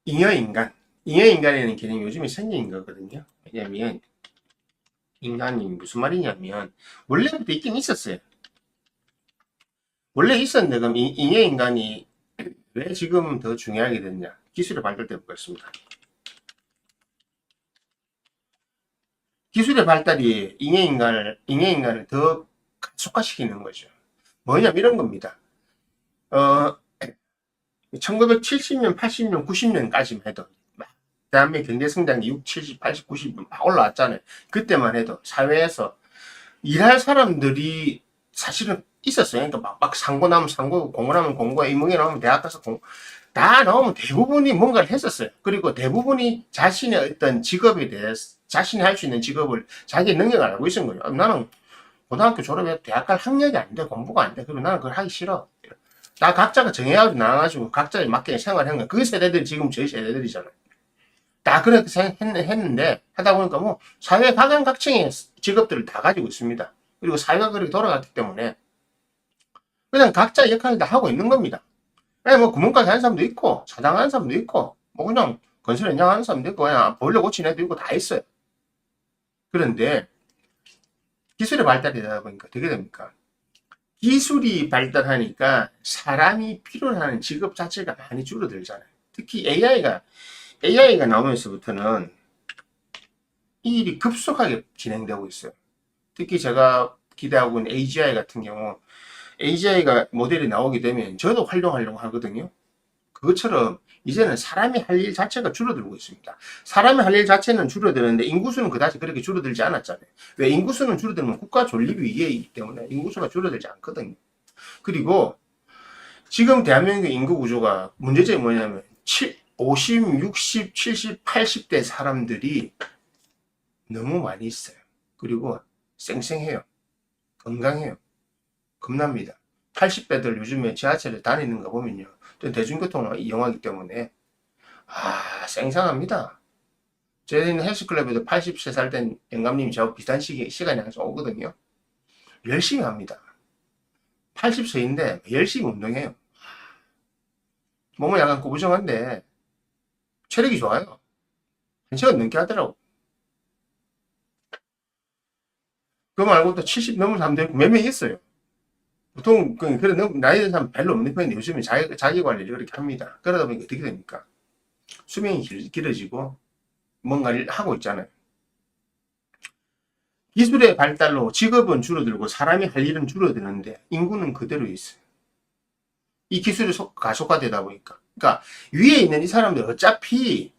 잉여인간. 잉여인간이라는 개념이 요즘에 생긴 거거든요. 왜냐면, 인간이 무슨 말이냐면, 원래부터 있긴 있었어요. 원래 있었는데, 그럼 잉여인간이 왜 지금 더 중요하게 됐냐? 기술의 발달 때문에 그렇습니다. 기술의 발달이 잉여인간을 더 가속화시키는 거죠. 뭐냐면 이런 겁니다. 어, 1970년, 80년, 90년까지만 해도 대한민국 경제성장이 6, 70, 80, 90막 올라왔잖아요. 그때만 해도 사회에서 일할 사람들이 사실은 있었어요. 그러니까 막 상고 나면 상고, 공고 나면 공고, 인문계 나오면 대학 가서 공고, 다 나오면 대부분이 뭔가를 했었어요. 그리고 대부분이 자신의 어떤 직업에 대해서, 자신이 할 수 있는 직업을 자기 능력을 알고 있는 거예요. 나는 고등학교 졸업해 대학 갈 학력이 안 돼, 공부가 안 돼. 그리고 나는 그걸 하기 싫어. 다 각자가 정해가지고 나와가지고 각자에 맞게 생활하는 거야. 그 세대들이 지금 저희 세대들이잖아요. 다 그렇게 했는데 하다 보니까 뭐 사회 각양각층의 직업들을 다 가지고 있습니다. 그리고 사회가 그렇게 돌아갔기 때문에 그냥 각자 역할을 다 하고 있는 겁니다. 뭐 구멍가게 하는 사람도 있고 사장 하는 사람도 있고 뭐 그냥 건설 현장 하는 사람도 있고 그냥 보일러 고치는 애도 있고 다 있어요. 그런데 기술의 발달이 되다 보니까 어떻게 됩니까? 기술이 발달하니까 사람이 필요로 하는 직업 자체가 많이 줄어들잖아요. 특히 AI가 나오면서부터는 이 일이 급속하게 진행되고 있어요. 특히 제가 기대하고 있는 AGI 같은 경우, AGI가 모델이 나오게 되면 저도 활용하려고 하거든요. 그것처럼 이제는 사람이 할 일 자체가 줄어들고 있습니다. 사람이 할 일 자체는 줄어드는데 인구수는 그다지 그렇게 줄어들지 않았잖아요. 왜 인구수는 줄어들면 국가 존립 위기이기 때문에 인구수가 줄어들지 않거든요. 그리고 지금 대한민국 인구 구조가 문제점이 뭐냐면 50, 60, 70, 80대 사람들이 너무 많이 있어요. 그리고 쌩쌩해요. 건강해요. 겁납니다. 80대들 요즘에 지하철에 다니는 거 보면요. 또 대중교통을 이용하기 때문에 쌩쌩합니다. 저희는 헬스클럽에도 83살 된 영감님이 저하고 비슷한 시간에 항상 오거든요. 열심히 합니다. 80세인데 열심히 운동해요. 몸은 약간 구부정한데 체력이 좋아요. 1시간 넘게 하더라고. 그거 말고 또 70 넘은 사람도 있고 몇 명 있어요. 보통 그래 나이 든 사람 별로 없는 편인데 요즘에 자기 관리를 그렇게 합니다. 그러다 보니까 어떻게 됩니까? 수명이 길어지고 뭔가를 하고 있잖아요. 기술의 발달로 직업은 줄어들고 사람이 할 일은 줄어드는데 인구는 그대로 있어요. 이 기술이 가속화되다 보니까. 그러니까 위에 있는 이 사람들 어차피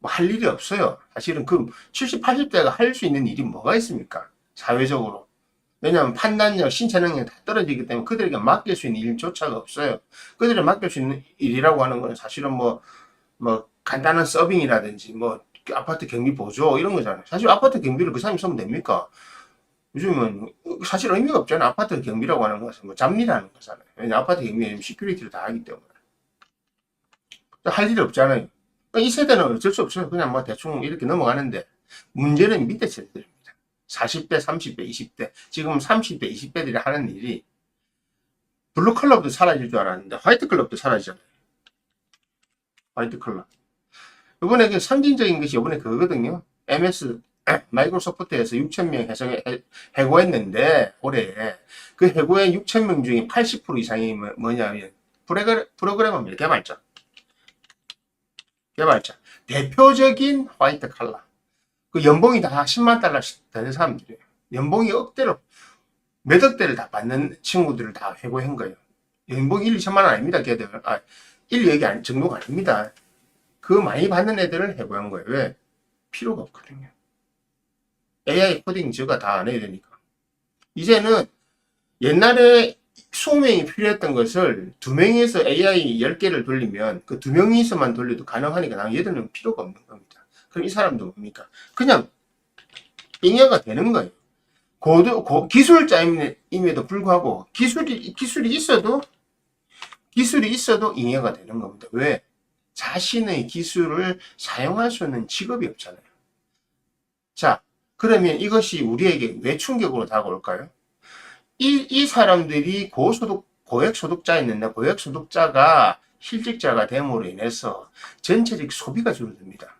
뭐할 일이 없어요. 사실은 그 70, 80대가 할 수 있는 일이 뭐가 있습니까? 사회적으로. 왜냐하면 판단력, 신체 능력이 다 떨어지기 때문에 그들에게 맡길 수 있는 일조차가 없어요. 그들에게 맡길 수 있는 일이라고 하는 건 사실은 뭐 간단한 서빙이라든지 뭐 아파트 경비 보조 이런 거잖아요. 사실 아파트 경비를 그 사람이 쓰면 됩니까? 요즘은 사실 의미가 없잖아요. 아파트 경비라고 하는 것은 뭐 잡일하는 거잖아요. 왜냐 아파트 경비는 시큐리티를 다 하기 때문에 할 일이 없잖아요. 그러니까 이 세대는 어쩔 수 없어요. 그냥 뭐 대충 이렇게 넘어가는데 문제는 밑에 세대들입니다. 40대, 30대, 20대 지금 30대, 20대들이 하는 일이 블루 클럽도 사라질 줄 알았는데 화이트 클럽도 사라지잖아요. 화이트 클럽. 이번에 그 상징적인 것이 이번에 그거거든요. MS 마이크로소프트에서 6,000명 해고했는데 올해 그 해고의 6,000명 중에 80% 이상이 뭐냐면 프로그래머입니다. 개발자. 대표적인 화이트 칼라. 그 연봉이 다 10만 달러씩 되는 사람들이에요. 연봉이 몇 억대를 다 받는 친구들을 다 해고한 거예요. 연봉 1, 2천만 원 아닙니다. 걔들. 1, 2억이 정도가 아닙니다. 그 많이 받는 애들을 해고한 거예요. 왜? 필요가 없거든요. AI 코딩 저가 다 안 해야 되니까. 이제는 옛날에 20명이 필요했던 것을 2명에서 AI 10개를 돌리면 그 2명이서만 돌려도 가능하니까 나는 8명 필요가 없는 겁니다. 그럼 이 사람도 뭡니까? 그냥 잉여가 되는 거예요. 기술자임에도 불구하고 기술이 있어도 잉여가 되는 겁니다. 왜? 자신의 기술을 사용할 수 있는 직업이 없잖아요. 자, 그러면 이것이 우리에게 왜 충격으로 다가올까요? 이 사람들이 고액소득자였는데 고액소득자가 실직자가 됨으로 인해서 전체적 소비가 줄어듭니다.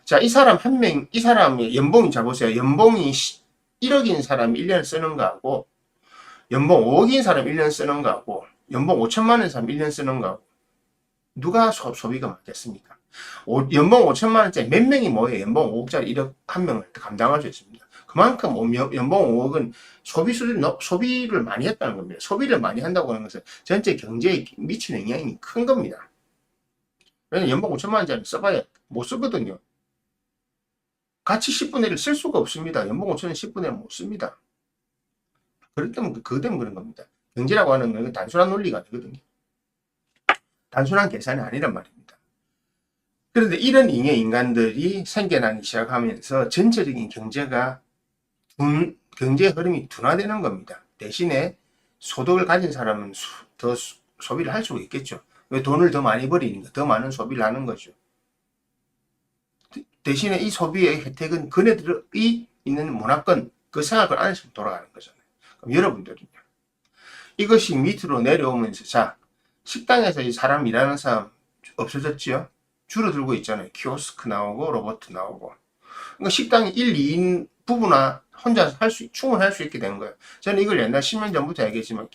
자, 이 사람 한 명, 이 사람의 연봉이, 자 보세요. 연봉이 1억인 사람이 1년 쓰는 거하고, 연봉 5억인 사람이 1년 쓰는 거하고, 연봉 5천만 원 사람이 1년 쓰는 거하고, 누가 소비가 많겠습니까? 연봉 5천만 원짜리 몇 명이 모여 연봉 5억짜리 1억 한 명을 감당할 수 있습니다. 그만큼 연봉 5억은 소비를 많이 했다는 겁니다. 소비를 많이 한다고 하는 것은 전체 경제에 미치는 영향이 큰 겁니다. 왜냐면 연봉 5천만 원짜리 써봐야 못 쓰거든요. 같이 10분의 1을 쓸 수가 없습니다. 연봉 5천원 10분의 1을 못 씁니다. 그렇기 때문에 그것 때문에 그런 겁니다. 경제라고 하는 건 단순한 논리가 아니거든요. 단순한 계산이 아니란 말입니다. 그런데 이런 잉여 인간들이 생겨나기 시작하면서 전체적인 경제의 흐름이 둔화되는 겁니다. 대신에 소득을 가진 사람은 더 소비를 할 수가 있겠죠. 왜 돈을 더 많이 버리니까 더 많은 소비를 하는 거죠. 대신에 이 소비의 혜택은 그네들이 있는 문화권, 그 생활권 안에서 돌아가는 거잖아요. 그럼 여러분들은요. 이것이 밑으로 내려오면서, 자, 식당에서 이 사람 일하는 사람 없어졌지요? 줄어들고 있잖아요. 키오스크 나오고 로봇 나오고. 그러니까 식당이 1, 2인 부부나 혼자 충분히 할 수 있게 된 거예요. 저는 이걸 옛날 10년 전부터 얘기했지만,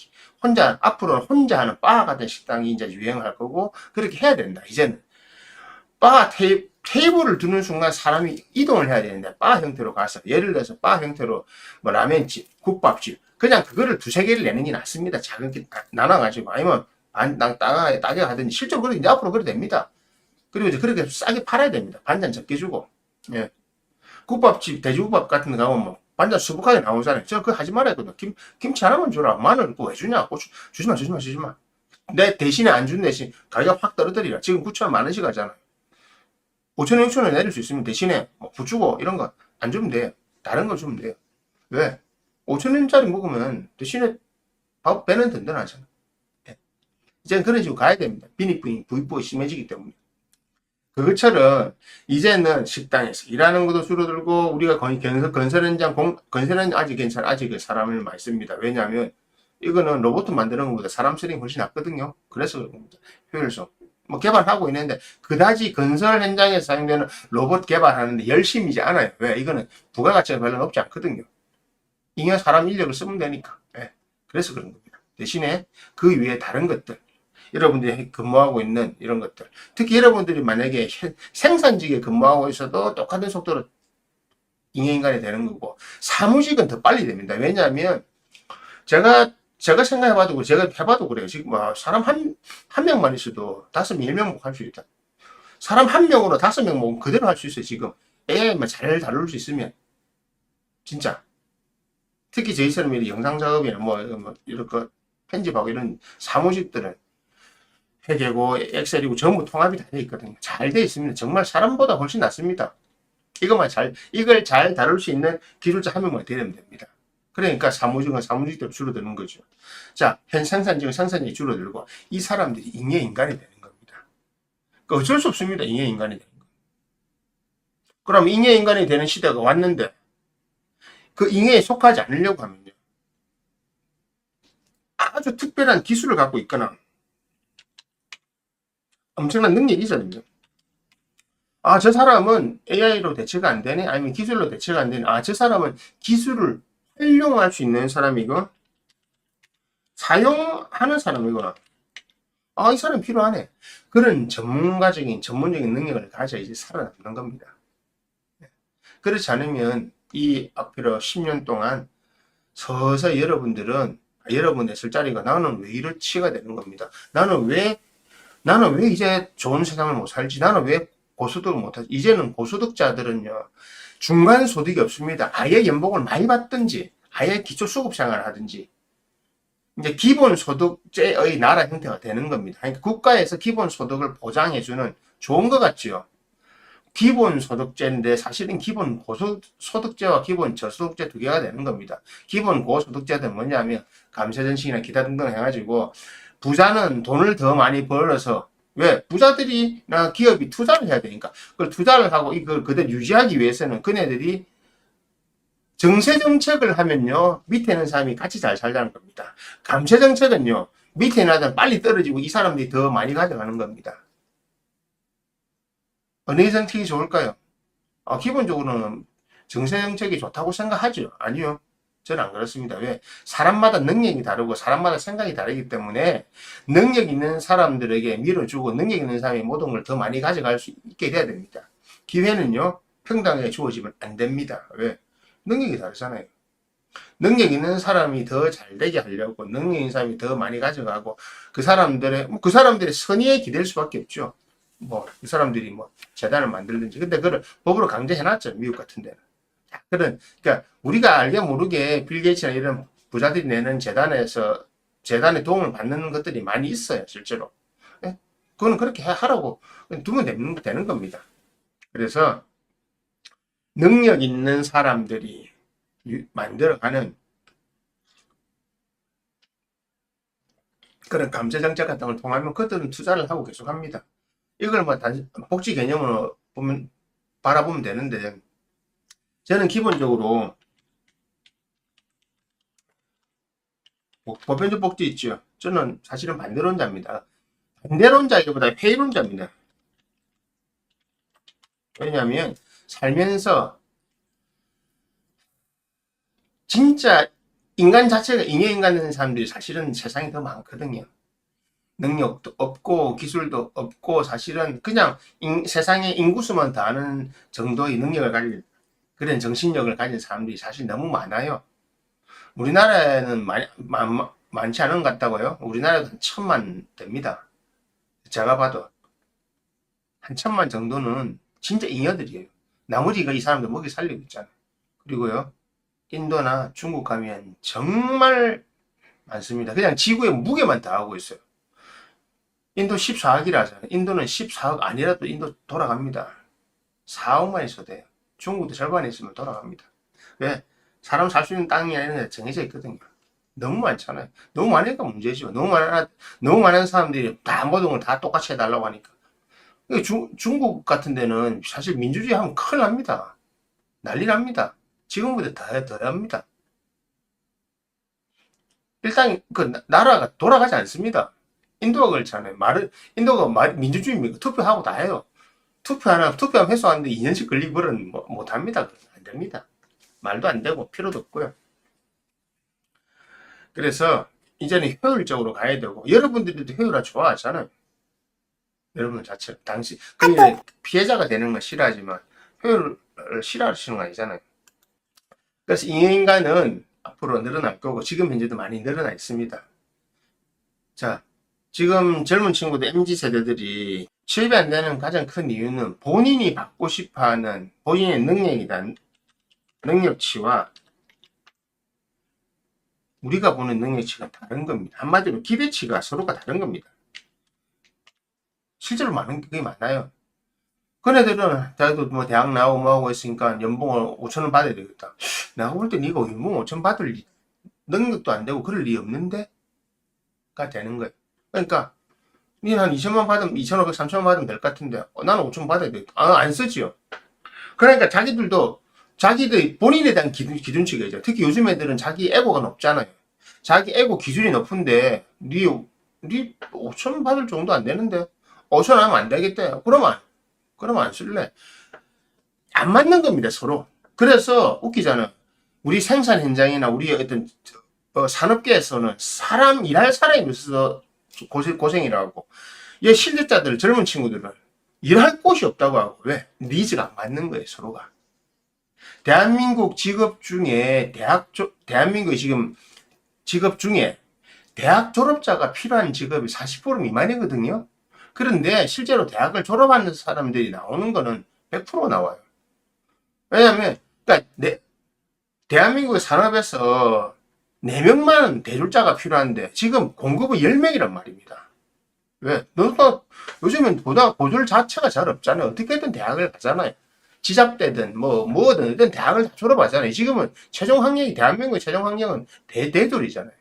앞으로는 혼자 하는 바 같은 식당이 이제 유행할 거고, 그렇게 해야 된다, 이제는. 바 테이블을 두는 순간 사람이 이동을 해야 되는데, 바 형태로 가서, 예를 들어서 바 형태로 뭐 라면집, 국밥집, 그냥 그거를 두세 개를 내는 게 낫습니다. 작은 게 나눠가지고. 아니면 따게 하든지, 실제로 그렇게 이제 앞으로 그렇게 됩니다. 그리고 이제 그렇게 싸게 팔아야 됩니다. 반찬 적게 주고. 예. 국밥집, 돼지국밥 같은 데 가면 뭐, 반찬 수북하게 나오잖아요. 저 그거 하지 말아야 했거든. 김치 하나만 줘라. 마늘 왜 주냐? 고추, 주지 마. 내 대신에 안 준 대신 가격 확 떨어뜨리라. 지금 9,000원 만원씩 하잖아요. 5,000원, 6,000원 내릴 수 있으면 대신에 뭐 부추고 이런 거 안 주면 돼요. 다른 거 주면 돼요. 왜? 5,000원짜리 먹으면 대신에 배는 든든하잖아. 예. 이제는 그런 식으로 가야 됩니다. 부익부가 심해지기 때문에. 그것처럼 이제는 식당에서 일하는 것도 줄어들고, 우리가 거의 건설 현장 아직 괜찮아. 아직 사람을 많이 씁니다. 왜냐하면 이거는 로봇 만드는 것보다 사람 쓰는 게 훨씬 낫거든요. 그래서 그런 겁니다. 효율성. 뭐 개발하고 있는데 그다지 건설 현장에서 사용되는 로봇 개발하는데 열심히지 않아요. 왜? 이거는 부가가치가 별로 높지 않거든요. 잉여 사람 인력을 쓰면 되니까. 네. 그래서 그런 겁니다. 대신에 그 위에 다른 것들, 여러분들이 근무하고 있는 이런 것들, 특히 여러분들이 만약에 생산직에 근무하고 있어도 똑같은 속도로 잉여인간이 되는 거고, 사무직은 더 빨리 됩니다. 왜냐하면 제가 생각해봐도, 제가 해봐도 그래요. 지금 뭐 사람 한 명만 있어도 5명, 1명 할 수 있다. 사람 한 명으로 5명 먹으면 그대로 할 수 있어요. 지금 AI만 잘 다룰 수 있으면. 진짜. 특히 저희처럼 영상 작업이나 이런 거 편집하고 이런 사무직들은 회계고 엑셀이고 전부 통합이 다 되어 있거든요. 잘 되어 있습니다. 정말 사람보다 훨씬 낫습니다. 이걸 잘 다룰 수 있는 기술자 한 명만 되면 됩니다. 그러니까 사무직대로 줄어드는 거죠. 자, 현 생산직이 줄어들고, 이 사람들이 잉여 인간이 되는 겁니다. 그러니까 어쩔 수 없습니다. 잉여 인간이 되는 거. 그럼 잉여 인간이 되는 시대가 왔는데, 그 잉여에 속하지 않으려고 하면요, 아주 특별한 기술을 갖고 있거나 엄청난 능력이 있어야 됩니다. 아, 저 사람은 AI로 대체가 안 되네? 아니면 기술로 대체가 안 되네? 아, 저 사람은 기술을 활용할 수 있는 사람이고, 사용하는 사람이구나. 아, 이 사람 필요하네. 그런 전문적인 능력을 가져야지 살아남는 겁니다. 그렇지 않으면 이 앞으로 10년 동안 서서히 여러분의 쓸 자리가 나는 왜 이렇지가 되는 겁니다. 나는 왜 이제 좋은 세상을 못 살지? 나는 왜 고소득을 못 하지? 이제는 고소득자들은요, 중간 소득이 없습니다. 아예 연봉을 많이 받든지, 아예 기초수급 생활을 하든지, 이제 기본소득제의 나라 형태가 되는 겁니다. 그러니까 국가에서 기본소득을 보장해주는, 좋은 것 같지요? 기본소득제인데 사실은 기본 고소득제와 기본 저소득제 두 개가 되는 겁니다. 기본 고소득제는 뭐냐면 감세전식이나 기타 등등 해가지고, 부자는 돈을 더 많이 벌어서, 왜? 부자들이나 기업이 투자를 해야 되니까, 그걸 투자를 하고 이걸 그대로 유지하기 위해서는 그네들이 정세정책을 하면요, 밑에 있는 사람이 같이 잘 살자는 겁니다. 감세정책은요, 밑에 있는 아들은 빨리 떨어지고 이 사람들이 더 많이 가져가는 겁니다. 어느 정책이 좋을까요? 기본적으로는 정세 정책이 좋다고 생각하죠. 아니요. 저는 안 그렇습니다. 왜? 사람마다 능력이 다르고 사람마다 생각이 다르기 때문에 능력 있는 사람들에게 밀어주고 능력 있는 사람이 모든 걸 더 많이 가져갈 수 있게 돼야 됩니다. 기회는요, 평등하게 주어지면 안 됩니다. 왜? 능력이 다르잖아요. 능력 있는 사람이 더 잘 되게 하려고 능력 있는 사람이 더 많이 가져가고 그 사람들의 선의에 기댈 수밖에 없죠. 그 사람들이 재단을 만들든지. 근데 그걸 법으로 강제해놨죠. 미국 같은 데는. 그러니까 우리가 알게 모르게 빌 게이츠나 이런 부자들이 내는 재단의 도움을 받는 것들이 많이 있어요. 실제로. 예? 그거는 그렇게 하라고 두면 되는 겁니다. 그래서 능력 있는 사람들이 만들어가는 그런 감세정책 같은 걸 통하면 그들은 투자를 하고 계속합니다. 이걸 단지 복지 개념으로 바라보면 되는데, 저는 기본적으로 보편적 복지 있죠. 저는 사실은 반대론자입니다. 반대론자이기보다 회의론자입니다. 왜냐하면 살면서 진짜 인간 자체가 잉여인간인 사람들이 사실은 세상에 더 많거든요. 능력도 없고 기술도 없고 사실은 그냥 세상에 인구수만 더하는 정도의 능력을 가진 그런 정신력을 가진 사람들이 사실 너무 많아요. 우리나라에는 많지 않은 것 같다고요? 우리나라도 한 1,000만 됩니다. 제가 봐도 한 1,000만 정도는 진짜 잉여들이에요. 나머지가 이 사람들 먹이 살리고 있잖아요. 그리고요, 인도나 중국 가면 정말 많습니다. 그냥 지구의 무게만 더하고 있어요. 인도 14억이라잖아요. 인도는 14억 아니라도 인도 돌아갑니다. 4억만 있어도 돼요. 중국도 절반에 있으면 돌아갑니다. 왜? 사람 살 수 있는 땅이 이런 데 정해져 있거든요. 너무 많잖아요. 너무 많으니까 문제죠. 너무 많은 사람들이 다 모든 걸 다 똑같이 해달라고 하니까. 중국 같은 데는 사실 민주주의 하면 큰일 납니다. 난리 납니다. 지금보다 더 합니다. 일단 그 나라가 돌아가지 않습니다. 인도가 그렇잖아요. 인도가 민주주의입니까? 투표하고 다 해요. 투표하면 회수하는데 2년씩 걸리고 그런 못 합니다. 안 됩니다. 말도 안 되고 필요도 없고요. 그래서 이제는 효율적으로 가야 되고, 여러분들도 효율화 좋아하잖아요. 여러분 자체 당시 피해자가 되는 건 싫어하지만 효율을 싫어하시는 거 아니잖아요. 그래서 인간은 앞으로 늘어날 거고 지금 현재도 많이 늘어나 있습니다. 자, 지금 젊은 친구들 MZ 세대들이 취업이 안 되는 가장 큰 이유는 본인이 받고 싶어하는 본인의 능력치와 우리가 보는 능력치가 다른 겁니다. 한마디로 기대치가 서로가 다른 겁니다. 실제로 그게 많아요. 그네들은 자기도 대학 나오고 뭐하고 있으니까 연봉을 5천원 받아야 되겠다. 내가 볼 때 네가 연봉 5천 받을 능력도 안 되고 그럴 리 없는데? 가 되는 거예요. 그러니까 니는 한 2천만 받으면 2,500, 3천만 받으면 될 것 같은데 나는 5천 받아야 되겠다. 안 쓰지요. 그러니까 자기들 본인에 대한 기준치가 있죠. 특히 요즘 애들은 자기 에고가 높잖아요. 자기 에고 기준이 높은데 니 5천 받을 정도 안 되는데 5천 하면 안 되겠대. 그러면 안 쓸래. 안 맞는 겁니다, 서로. 그래서 웃기잖아. 우리 생산 현장이나 우리 어떤 산업계에서는 일할 사람이 있어서 고생이라고. 이 실력자들, 젊은 친구들은 일할 곳이 없다고 하고. 왜? 니즈가 안 맞는 거예요, 서로가. 대한민국 직업 중에 대한민국의 지금 직업 중에 대학 졸업자가 필요한 직업이 40% 미만이거든요. 그런데 실제로 대학을 졸업하는 사람들이 나오는 거는 100% 나와요. 왜냐하면 그러니까 대한민국의 산업에서 4명만 대졸자가 필요한데 지금 공급은 10명이란 말입니다. 왜? 요즘은 고졸 자체가 잘 없잖아요. 어떻게든 대학을 가잖아요. 지잡되든 뭐든 대학을 다 졸업하잖아요. 지금은 대한민국의 최종 학력은 대졸이잖아요.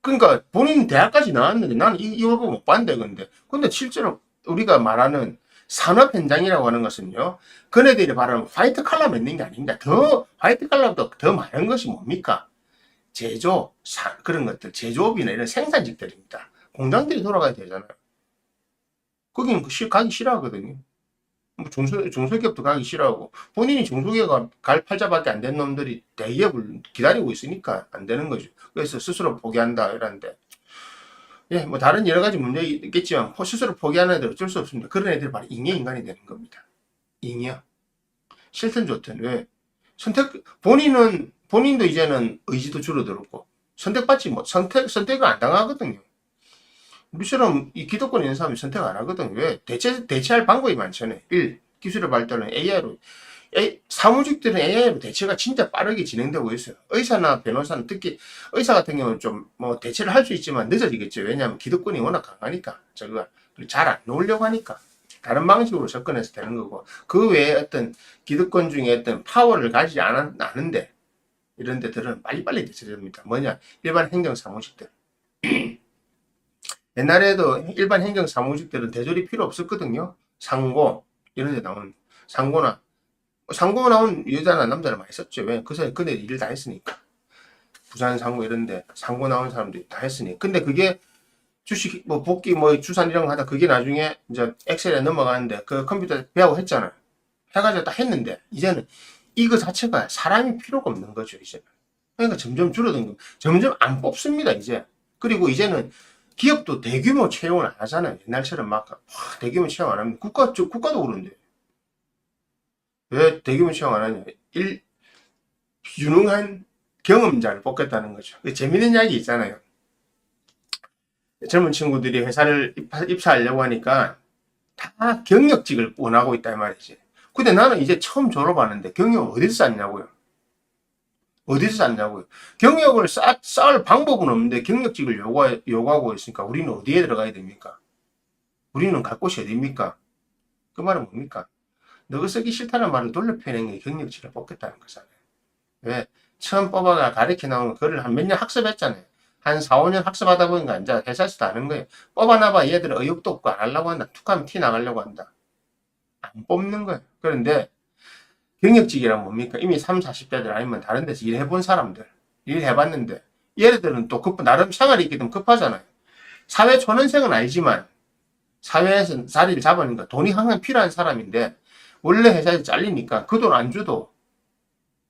그러니까 본인 대학까지 나왔는데 나는 이거 못 봤는데 근데 실제로 우리가 말하는 산업 현장이라고 하는 것은요, 그네들이 말하는 화이트 칼라 있는 게 아닙니다. 화이트 칼라보다 더 많은 것이 뭡니까? 그런 것들, 제조업이나 이런 생산직들입니다. 공장들이 돌아가야 되잖아요. 거기는 가기 싫어하거든요. 뭐 중소기업도 가기 싫어하고, 본인이 중소기업 갈 팔자밖에 안 된 놈들이 대기업을 기다리고 있으니까 안 되는 거죠. 그래서 스스로 포기한다, 이러는데. 예, 뭐 다른 여러 가지 문제 있겠지만, 스스로 포기하는 애들 어쩔 수 없습니다. 그런 애들이 바로 잉여인간이 되는 겁니다. 잉여. 싫든 좋든. 왜? 본인도 이제는 의지도 줄어들었고, 선택을 안 당하거든요. 우리처럼 이 기득권에 있는 사람이 선택 안 하거든. 왜? 대체할 방법이 많잖아요. 1. 기술의 발달은 AI로. 사무직들은 AI로 대체가 진짜 빠르게 진행되고 있어요. 의사나 변호사는 특히 의사 같은 경우는 좀 뭐 대체를 할 수 있지만 늦어지겠죠. 왜냐하면 기득권이 워낙 강하니까. 저거 잘 안 놓으려고 하니까. 다른 방식으로 접근해서 되는 거고. 그 외에 어떤 기득권 중에 어떤 파워를 가지지 않은데 이런 데들은 빨리빨리 대체됩니다. 뭐냐? 일반 행정사무직들. 옛날에도 일반 행정사무직들은 대졸이 필요 없었거든요. 상고 이런 데 나오는 상고 나온 여자나 남자나 많이 썼죠. 왜? 그 사이 그네 일을 다 했으니까. 부산 상고 이런 데 상고 나온 사람들이 다 했으니. 근데 그게 주식 뭐 복귀 뭐 주산 이런 거 하다 그게 나중에 이제 엑셀에 넘어가는데 그 컴퓨터 배우고 했잖아요. 해가지고 다 했는데 이제는 이거 자체가 사람이 필요가 없는 거죠. 이제는. 그러니까 점점 줄어든 거. 점점 안 뽑습니다. 이제. 그리고 이제는 기업도 대규모 채용을 안 하잖아요. 옛날처럼 막 대규모 채용 안 합니다. 국가도 그런데. 왜 대규모 채용 안 하냐? 유능한 경험자를 뽑겠다는 거죠. 재밌는 이야기 있잖아요. 젊은 친구들이 회사를 입사하려고 하니까 다 경력직을 원하고 있다 이 말이지. 근데 나는 이제 처음 졸업하는데 경력 어디서 쌓냐고요. 어디서 쌓냐고요. 경력을 쌓을 방법은 없는데 경력직을 요구하고 있으니까 우리는 어디에 들어가야 됩니까? 우리는 갈 곳이 어디입니까? 그 말은 뭡니까? 너가 쓰기 싫다는 말을 돌려 표현한 게 경력직을 뽑겠다는 거잖아요. 왜? 처음 뽑아가 가르쳐 나온 그걸 한 몇 년 학습했잖아요. 한 4, 5년 학습하다 보니까 이제 회사에서도 아는 거예요. 뽑아놔봐 얘들은 의욕도 없고 안 하려고 한다. 툭하면 티 나가려고 한다. 안 뽑는 거예요. 그런데 경력직이란 뭡니까? 이미 30, 40대들 아니면 다른 데서 일해본 사람들. 일해봤는데 얘네들은 또 나름 생활이 있기 때문에 급하잖아요. 사회 초년생은 아니지만 사회에서 자리를 잡으니까 돈이 항상 필요한 사람인데 원래 회사에서 잘리니까 그 돈 안 줘도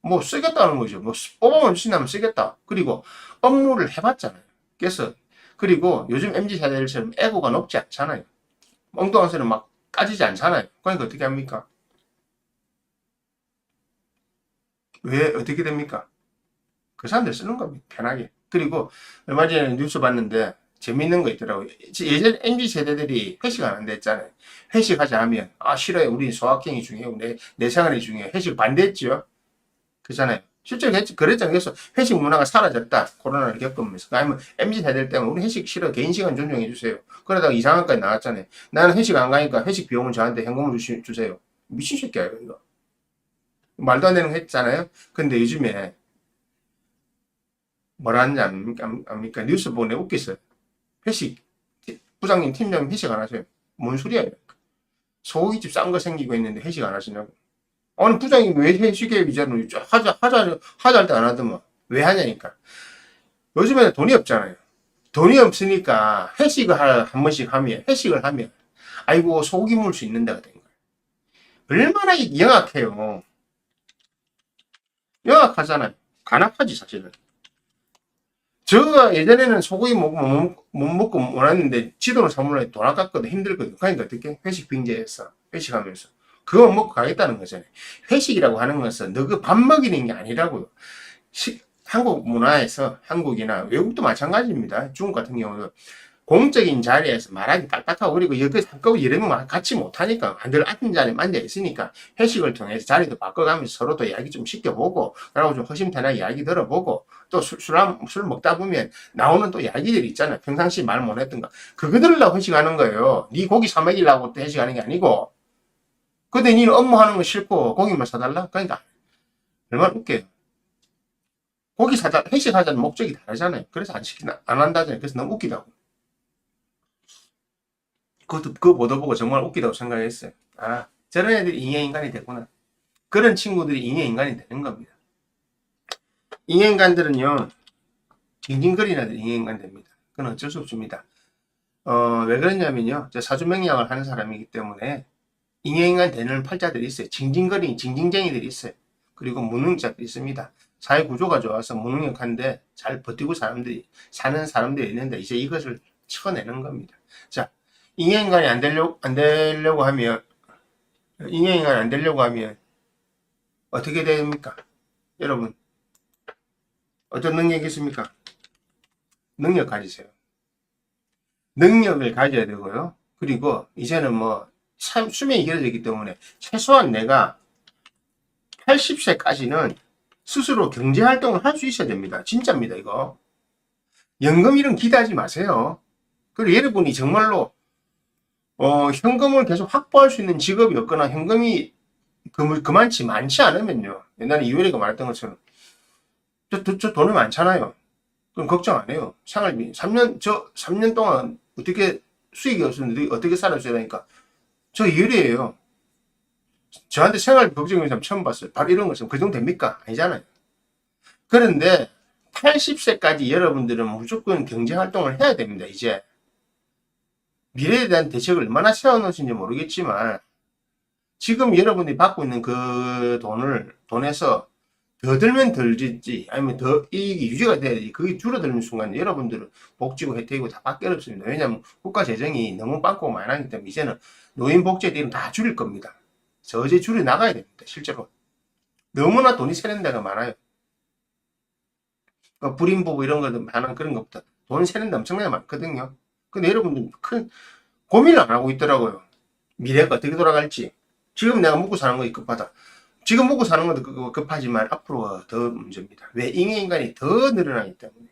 뭐 쓰겠다는 거죠. 뭐 뽑아만 주신다면 쓰겠다. 그리고 업무를 해봤잖아요. 그리고 요즘 MZ 세대들처럼 에고가 높지 않잖아요. 엉뚱한 소리 막 까지지 않잖아요. 그러니까 어떻게 합니까? 왜 어떻게 됩니까? 그 사람들 쓰는 겁니다. 편하게. 그리고 얼마 전에 뉴스 봤는데 재밌는 거 있더라고요. 예전 MZ 세대들이 회식 안 한다 했잖아요. 회식하자 하면 싫어요. 우리 소확행이 중요해요. 내 생활이 중요해요. 회식 반대했죠. 그잖아요. 실제로 그랬잖아요. 그래서 회식 문화가 사라졌다. 코로나를 겪으면서. 아니면 MZ 세대 때문에 우리 회식 싫어. 개인 시간 존중해 주세요. 그러다가 이상한까지 나왔잖아요. 나는 회식 안 가니까 회식 비용은 저한테 현금을 주세요. 미친 새끼야 이거. 말도 안 되는 거 했잖아요. 근데 요즘에 뭐라 하는지 압니까? 뉴스 보내 웃겼어요. 회식 부장님 팀장님 회식 안 하세요. 뭔 소리야? 소고기집 싼 거 생기고 있는데 회식 안 하시냐고. 아니 부장님 왜 회식에 비자는 하자 할 때 안 하더만 왜 하냐니까. 요즘에는 돈이 없잖아요. 돈이 없으니까 한 번씩 하면 회식을 하면 아이고 소고기 먹을 수 있는 데가 된 거예요. 얼마나 영악해요. 영악하잖아요. 간악하지 사실은. 저가 예전에는 소고기 못 먹고 원했는데 지도를 사물에 돈 아깝거든 힘들거든. 그러니까 어떻게 회식 빙자했어. 회식하면서 그거 먹고 가겠다는 거잖아요. 회식이라고 하는 것은 너 그 밥 먹이는 게 아니라고요. 한국 문화에서 한국이나 외국도 마찬가지입니다. 중국 같은 경우는 공적인 자리에서 말하기 딱딱하고 그리고 여기 한꺼번에 여러 명 같이 못하니까 늘 앉은 자리에 앉아 있으니까 회식을 통해서 자리도 바꿔가면서 서로 또 이야기 좀 시켜보고 그러고 좀 허심탄회하게 이야기 들어보고 또 술 먹다 보면 나오는 또 이야기들이 있잖아요. 평상시 말 못했던 거 그거 들으려고 회식하는 거예요. 네 고기 사 먹이려고 또 회식하는 게 아니고 근데 니는 업무하는 거 싫고 고기만 사달라? 그러니까 얼마나 웃겨요. 회식하자는 목적이 다르잖아요. 그래서 안 한다잖아요. 그래서 너무 웃기다고. 그거 보도 보고 정말 웃기다고 생각했어요. 저런 애들이 잉여인간이 됐구나. 그런 친구들이 잉여인간이 되는 겁니다. 잉여인간들은요, 징징거리는 인간이 됩니다. 그건 어쩔 수 없습니다. 왜 그러냐면요. 저 사주명리학을 하는 사람이기 때문에 인간 되는 팔자들이 있어요. 징징거리는 징징쟁이들이 있어요. 그리고 무능자들이 있습니다. 사회 구조가 좋아서 무능력한데 잘 버티고 사는 사람들이 있는데 이제 이것을 쳐내는 겁니다. 자, 인간이 안 되려고 하면 인간이 안 되려고 하면 어떻게 됩니까? 여러분, 어떤 능력이 있습니까? 능력 가지세요. 능력을 가져야 되고요. 그리고 이제는 뭐 수명이 길어졌기 때문에 최소한 내가 80세까지는 스스로 경제활동을 할 수 있어야 됩니다. 진짜입니다, 이거. 연금 이런 기대하지 마세요. 그리고 여러분이 정말로 현금을 계속 확보할 수 있는 직업이 없거나 현금이 많지 않으면요. 옛날에 이효리가 말했던 것처럼 저 돈이 많잖아요. 그럼 걱정 안 해요. 생활비 3년 동안 어떻게 수익이 없었는데 어떻게 살았어야 되니까 저 이효리예요. 저한테 생활비 걱정인 사람 처음 봤어요. 바로 이런 것은 그 정도 됩니까? 아니잖아요. 그런데 80세까지 여러분들은 무조건 경제활동을 해야 됩니다. 이제 미래에 대한 대책을 얼마나 세워놓으신지 모르겠지만 지금 여러분이 받고 있는 그 돈에서 더 들면 덜 짓지 아니면 더 이익이 유지가 돼야지. 그게 줄어드는 순간 여러분들은 복지고 혜택이고 다 받기 어렵습니다. 왜냐하면 국가 재정이 너무 빵꾸가 많이 나기 때문에 이제는 노인 복지에 대한 다 줄일 겁니다. 저제 줄이 나가야 됩니다. 실제로 너무나 돈이 새는 데가 많아요. 불임 부부 이런 거든 많은 그런 것보다 돈 새는 데 엄청나게 많거든요. 근데 여러분들 큰 고민을 안 하고 있더라고요. 미래가 어떻게 돌아갈지. 지금 내가 먹고 사는 거에 급하다. 지금 먹고 사는 것도 급하지만 앞으로가 더 문제입니다. 왜? 인간이 더 늘어나기 때문에.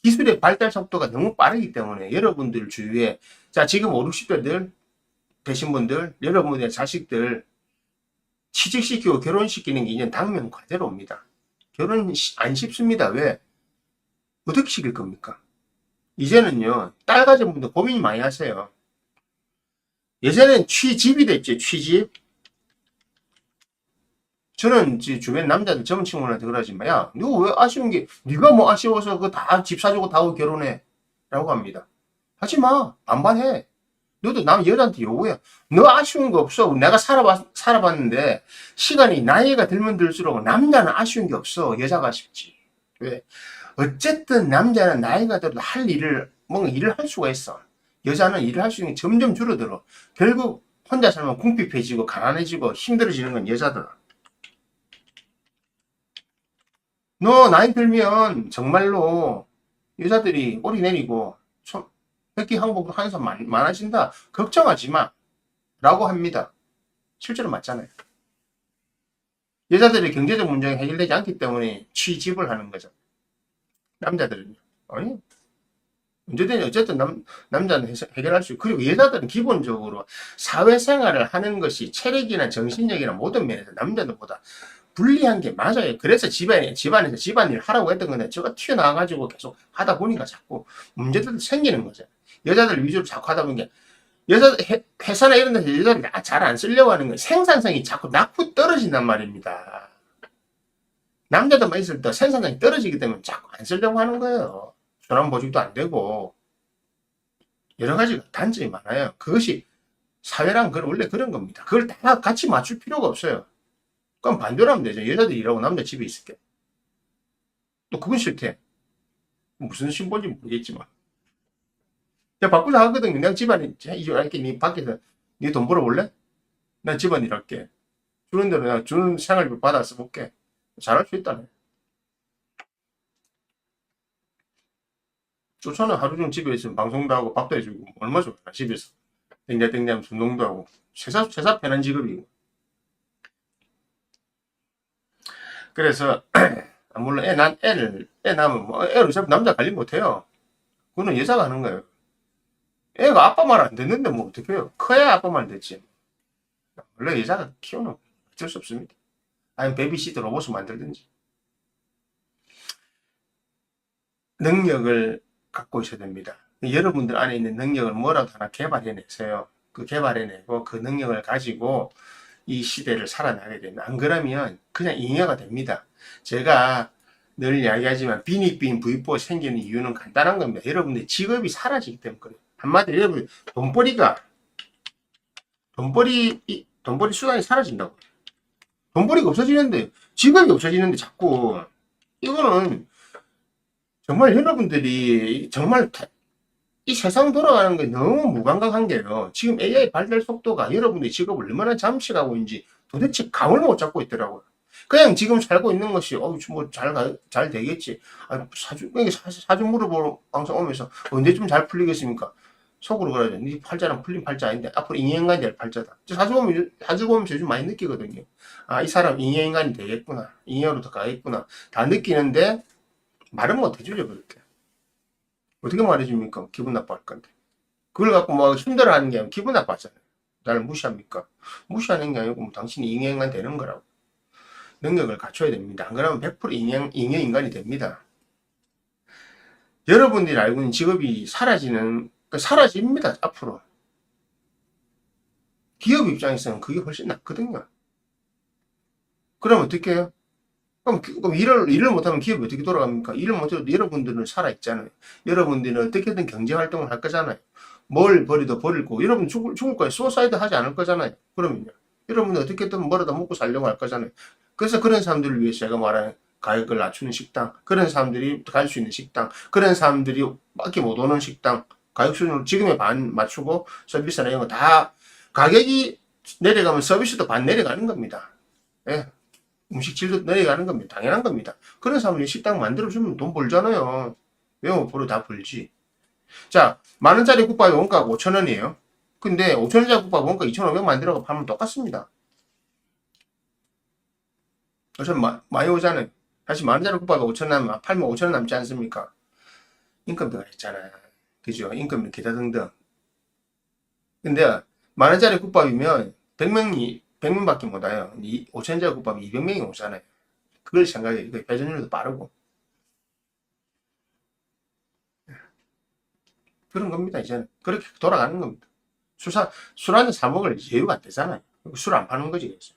기술의 발달 속도가 너무 빠르기 때문에 여러분들 주위에 자 지금 5, 60대들 되신 분들 여러분의 자식들 취직시키고 결혼시키는 게 이제 당면 과제로 옵니다. 결혼 안 쉽습니다. 왜? 어떻게 시킬 겁니까? 이제는요 딸 가진 분들 고민이 많이 하세요. 예전엔 취집이 됐죠. 취집. 저는 주변 남자들 젊은 친구들한테 그러지만 야, 너 왜 아쉬운 게 네가 뭐 아쉬워서 그 다 집 사주고 다 결혼해 라고 합니다. 하지 마. 반반해. 너도 남 여자한테 요구해. 너 아쉬운 거 없어. 내가 살아봤는데 시간이 나이가 들면 들수록 남자는 아쉬운 게 없어. 여자가 아쉽지. 왜? 어쨌든 남자는 나이가 들어도 할 일을 뭔가 일을 할 수가 있어. 여자는 일을 할 수 있는 게 점점 줄어들어. 결국 혼자 살면 궁핍해지고 가난해지고 힘들어지는 건 여자들. 너 나이 들면 정말로 여자들이 오리 내리고 획기 항복 하는 사람 많아진다. 걱정하지 마. 라고 합니다. 실제로 맞잖아요. 여자들의 경제적 문제가 해결되지 않기 때문에 취집을 하는 거죠. 남자들은요. 아니, 언제든 어쨌든 남자는 해결할 수 있고 그리고 여자들은 기본적으로 사회생활을 하는 것이 체력이나 정신력이나 모든 면에서 남자들보다 불리한 게 맞아요. 그래서 집안에서 집안일 하라고 했던 건데 저거 튀어나와가지고 계속 하다 보니까 자꾸 문제들도 생기는 거죠. 여자들 위주로 자꾸 하다 보니까 회사나 이런 데서 여자들 잘 안 쓰려고 하는 거예요. 생산성이 자꾸 낙후 떨어진단 말입니다. 남자들만 있을 때 생산성이 떨어지기 때문에 자꾸 안 쓰려고 하는 거예요. 전환 보직도 안 되고 여러 가지 단점이 많아요. 그것이 사회란 원래 그런 겁니다. 그걸 다 같이 맞출 필요가 없어요. 그럼 반대로 하면 되죠. 여자들이 일하고 남자 집에 있을게. 또 그건 싫대. 무슨 심보인지 모르겠지만. 내가 바꾸자 하거든요. 내가 집안에 이렇게 니 밖에서 니 돈 벌어볼래? 난 집안 일할게. 주는 대로 내가 주는 생활비 받아 써볼게. 잘할 수 있다네. 좋잖아. 하루 종일 집에 있으면 방송도 하고 밥도 해주고 얼마 좋아. 집에서. 땡자땡자 운동도 하고. 최사 편한 직업이고. 그래서 물론 애 낳으면 뭐 애를 어차피 남자 관리 못해요. 그거는 여자가 하는 거예요. 애가 아빠 말 안 듣는데 뭐 어떻게 해요? 커야 아빠 말 듣지. 원래 여자가 키우는 어쩔 수 없습니다. 아니면 베이비시터 로봇을 만들든지. 능력을 갖고 있어야 됩니다. 여러분들 안에 있는 능력을 뭐라도 하나 개발해내세요. 그 개발해내고 그 능력을 가지고 이 시대를 살아나게 됩니다. 안 그러면 그냥 잉여가 됩니다. 제가 늘 이야기하지만 빈익빈 부익부가 생기는 이유는 간단한 겁니다. 여러분들 직업이 사라지기 때문에 그래요. 한마디로 여러분 돈벌이 수단이 사라진다고. 돈벌이가 없어지는데 직업이 없어지는데 자꾸 이거는 정말 여러분들이 정말 이 세상 돌아가는 게 너무 무감각한 게요. 지금 AI 발달 속도가 여러분의 직업을 얼마나 잠식하고 있는지 도대체 감을 못 잡고 있더라고요. 그냥 지금 살고 있는 것이 잘 되겠지. 사주 물어보러 방송 오면서 언제쯤 잘 풀리겠습니까? 속으로 그래야 돼. 네 팔자는 풀린 팔자 아닌데 앞으로 잉여인간이 될 팔자다. 사주 보면서 요즘 많이 느끼거든요. 아, 이 사람 잉여인간이 되겠구나. 잉여로 더 가겠구나. 다 느끼는데 말은 못 해주죠, 그렇게. 어떻게 말해줍니까? 기분 나빠할 건데. 그걸 갖고 뭐 힘들어하는 게 아니라 기분 나빠하잖아요. 나를 무시합니까? 무시하는 게 아니고 뭐 당신이 잉여인간 되는 거라고. 능력을 갖춰야 됩니다. 안 그러면 100% 잉여인간이 됩니다. 여러분들이 알고 있는 직업이 사라집니다, 앞으로. 기업 입장에서는 그게 훨씬 낫거든요. 그럼 어떻게 해요? 그럼 일을 못하면 기업이 어떻게 돌아갑니까? 일을 못해도 여러분들은 살아있잖아요. 여러분들은 어떻게든 경제활동을 할 거잖아요. 뭘 버리도 버릴 거고, 여러분 죽을 거예요. 수어사이드 하지 않을 거잖아요. 그러면요. 여러분은 어떻게든 뭐라도 먹고 살려고 할 거잖아요. 그래서 그런 사람들을 위해서 제가 말하는 가격을 낮추는 식당, 그런 사람들이 갈 수 있는 식당, 그런 사람들이 밖에 못 오는 식당, 가격 수준을 지금의 반 맞추고 서비스나 이런 거 다 가격이 내려가면 서비스도 반 내려가는 겁니다. 예. 음식 질도 내려가는 겁니다. 당연한 겁니다. 그런 사람들이 식당 만들어주면 돈 벌잖아요. 왜 못 벌어? 다 벌지. 자, 만원짜리 국밥이 원가가 5,000원이에요. 근데 5,000원짜리 국밥 원가 2,500 만들어가 팔면 똑같습니다. 어차피 많이 오잖아요. 사실 만원짜리 국밥이 5,000원 팔면 5,000원 남지 않습니까? 인건비가 있잖아요. 그죠? 인건비 기타 등등. 근데 만원짜리 국밥이면 100명밖에 못 와요. 5,000원짜리 국밥이 200명이 오잖아요. 그걸 생각해. 배전율도 빠르고. 그런 겁니다, 이제는. 그렇게 돌아가는 겁니다. 술 한 잔 사먹을 여유가 안 되잖아요. 술 안 파는 거지, 그래서.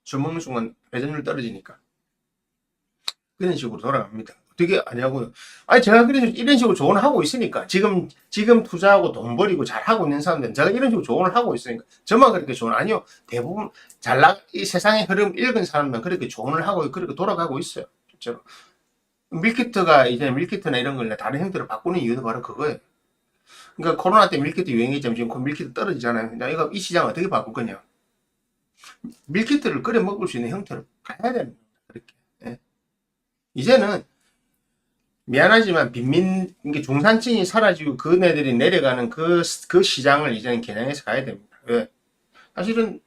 술 먹는 순간 배전율 떨어지니까. 그런 식으로 돌아갑니다. 어떻게 아냐고요? 아니, 제가 그래서 이런 식으로 조언을 하고 있으니까. 지금 투자하고 돈 버리고 잘 하고 있는 사람들은 제가 이런 식으로 조언을 하고 있으니까. 저만 그렇게 조언, 아니요. 대부분 이 세상의 흐름 읽은 사람들은 그렇게 조언을 하고, 그렇게 돌아가고 있어요. 실제로. 밀키트나 이런 걸 다른 형태로 바꾸는 이유도 바로 그거예요. 그러니까 코로나 때 밀키트 유행했지만 지금 그 밀키트 떨어지잖아요. 이 시장 어떻게 바꿀 거냐? 밀키트를 끓여 먹을 수 있는 형태로 가야 되는 거예요. 그렇게. 예. 이제는 미안하지만 이게 중산층이 사라지고 그네들이 내려가는 그 시장을 이제는 겨냥해서 가야 됩니다. 왜? 사실은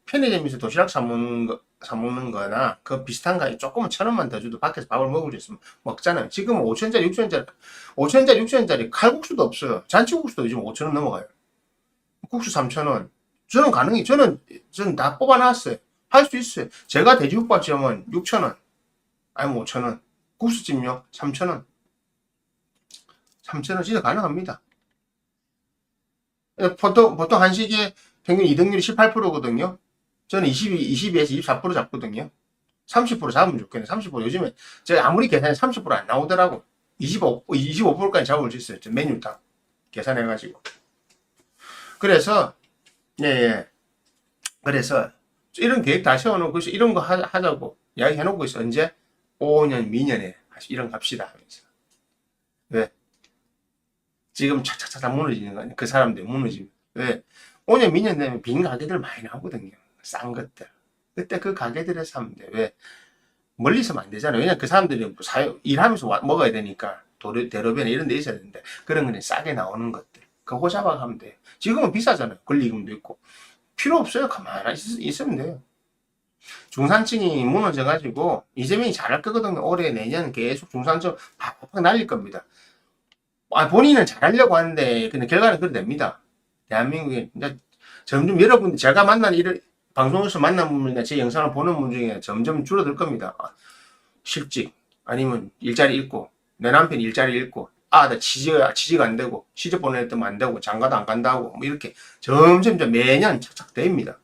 편의점에서 도시락 사먹는 거나 그 비슷한 가격 조금은 1,000원만 더 줘도 밖에서 밥을 먹을 수 있으면 먹잖아요. 지금은 5,000원짜리, 6,000원짜리 칼국수도 없어요. 잔치국수도 요즘 5,000원 넘어가요. 국수 3,000원. 저는 다 뽑아놨어요. 할 수 있어요. 제가 돼지국밥집은 6,000원, 아니면 5,000원. 국수집요 3,000원. 3,000원 진짜 가능합니다. 보통 한식의 평균 이득률이 18%거든요. 저는 22에서 24% 잡거든요. 30% 잡으면 좋겠네. 30% 요즘에 제가 아무리 계산해 30%안 나오더라고. 25%까지 잡을 수 있어요. 메뉴 다 계산해가지고. 그래서 예. 그래서 이런 계획 다 세워놓고 그래서 이런 거 하자고 이야기 해놓고 있어. 언제? 5년 미년에 이런 갑시다 하면서. 왜? 지금 착착착 무너지는 거 아니야? 그 사람들 무너지면. 왜? 5년 미년 되면 빈 가게들 많이 나오거든요. 싼 것들. 그때 그 가게들에서 하면 돼. 왜? 멀리서는 안 되잖아요. 왜냐면 그 사람들이 일하면서 먹어야 되니까. 대로변에 이런 데 있어야 되는데. 그런 거는 싸게 나오는 것들. 그거 잡아가면 돼요. 지금은 비싸잖아요. 권리금도 있고. 필요 없어요. 가만히 있으면 돼요. 중산층이 무너져가지고 이재명이 잘할 거거든요. 올해 내년 계속 중산층 팍팍 날릴 겁니다. 본인은 잘하려고 하는데 근데 결과는 그래 됩니다. 대한민국에 이제 점점 여러분 제가 만난 방송에서 만난 분이나 제 영상을 보는 분 중에 점점 줄어들 겁니다. 실직 아니면 일자리 잃고 내 남편 일자리 잃고 나 취직 안 되고 시집 보내면 안 되고 장가도 안 간다고 뭐 이렇게 점점 매년 착착 됩니다.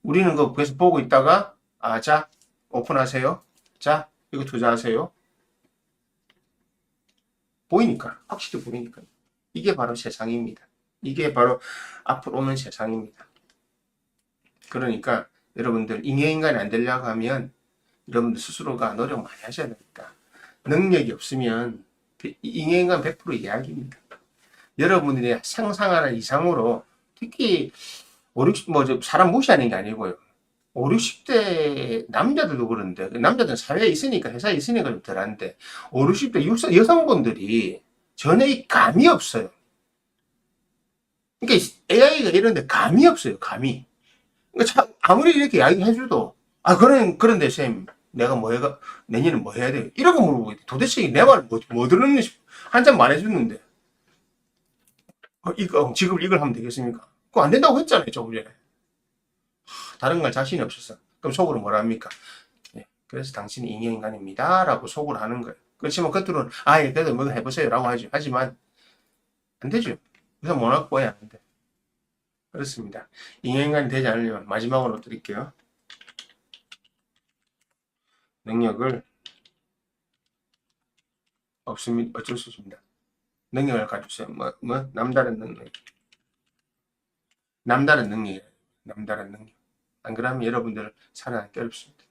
우리는 그거 계속 보고 있다가 자 오픈하세요. 자, 이거 투자하세요. 보이니까, 확실히 보이니까. 이게 바로 세상입니다. 이게 바로 앞으로 오는 세상입니다. 그러니까 여러분들 잉여인간이 안 되려고 하면 여러분들 스스로가 노력 많이 하셔야 됩니다. 능력이 없으면 잉여인간 100% 이야기입니다. 여러분들이 상상하는 이상으로 특히 5, 60, 사람 무시하는 게 아니고요. 5, 60대 남자들도 그런데 남자들은 사회에 있으니까 회사에 있으니까 좀 덜한데 5, 60대 여성분들이 전혀 감이 없어요. 그러니까 AI가 이런데 감이 없어요. 감이. 그러니까 아무리 이렇게 이야기해줘도 그런데 쌤 내가 뭐 해가 내년에 뭐 해야 돼요? 이러고 물어보고 도대체 내 말 뭐 들었는지 한참 말해줬는데 지금 이걸 하면 되겠습니까? 그거 안 된다고 했잖아요. 조금 전에. 다른 걸 자신이 없었어. 그럼 속으로 뭐라 합니까? 예, 그래서 당신은 인간입니다. 라고 속으로 하는 거예요. 그렇지만 겉으로는, 예, 그래도 뭐 해보세요. 라고 하죠. 하지만, 안 되죠. 그래서 모나코 안 돼. 그렇습니다. 인간이 되지 않으려면, 마지막으로 드릴게요. 능력을, 없습니다. 어쩔 수 없습니다. 능력을 가주세요. 남다른 능력. 남다른 능력이에요. 남다른 능력. 안 그러면 여러분들 살아남기 어렵습니다.